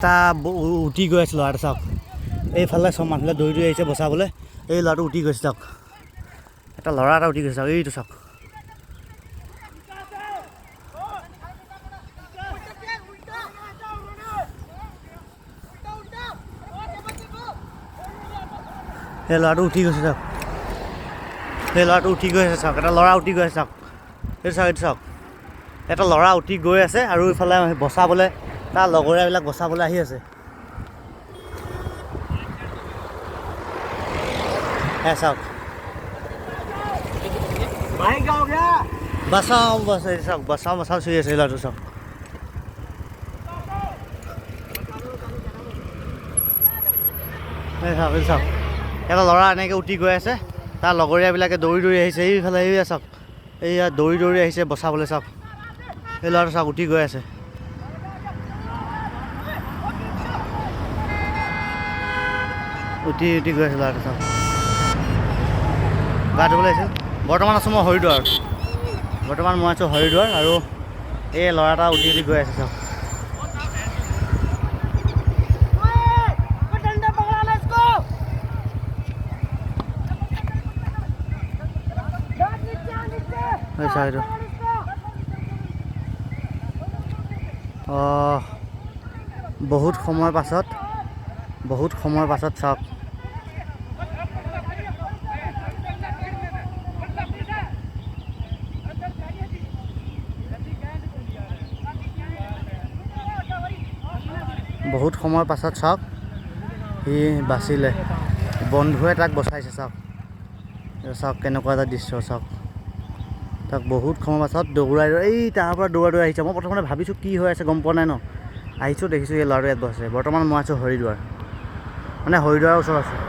এটা উঠি গৈ আছে ল'ৰাটো চাওক এইফালে চব মানুহবিলাক দৌৰি দৌৰি আহিছে বচাবলৈ এই ল'ৰাটো উঠি গৈছে চাওক এটা ল'ৰা এটা উঠি গৈছে চাওক এইটো চাওক এই ল'ৰাটো উঠি গৈছে চাওক এই ল'ৰাটো উঠি গৈ আছে চাওক এটা ল'ৰা উঠি গৈ আছে চাওক এইটো চাওক এটা ল'ৰা উঠি গৈ আছে আৰু ইফালে বচাবলৈ তাৰ লগৰীয়াবিলাক বচাবলৈ আহি আছে চাওক বচাওঁ চাওক বচাওঁ চুই আছে ল'ৰাটো চাওক চাওক এটা ল'ৰা এনেকৈ উঠি গৈ আছে তাৰ লগৰীয়াবিলাকে দৌৰি দৌৰি আহিছে এইফালে এই চাওক এইয়া দৌৰি দৌৰি আহিছে বচাবলৈ চাওক এই ল'ৰাটো চাওক উঠি গৈ আছে উঠি গৈ আছে ল'ৰাটো চাওক গা ধুবলৈ আহিছিল বৰ্তমান আছোঁ মই হৰিদ্বাৰত মই আছোঁ হৰিদ্বাৰ আৰু এই ল'ৰা এটা উঠি গৈ আছে চাওক বহুত সময়ৰ পাছত চাওক চাওক সি বাচিলে বন্ধুৱে তাক বচাইছে চাওক কেনেকুৱা এটা দৃশ্য চাওক তাক বহুত সময়ৰ পাছত দৌৰাই এই তাৰ পৰা দৌৰাই আহিছে মই প্ৰথমতে ভাবিছোঁ কি হৈ আছে গম পোৱা নাই ন আহিছোঁ দেখিছোঁ এই ল'ৰাটো ইয়াত বছে বৰ্তমান মই আছোঁ হৰিদ্বাৰ মানে হৰিদ্বাৰৰ ওচৰত আছোঁ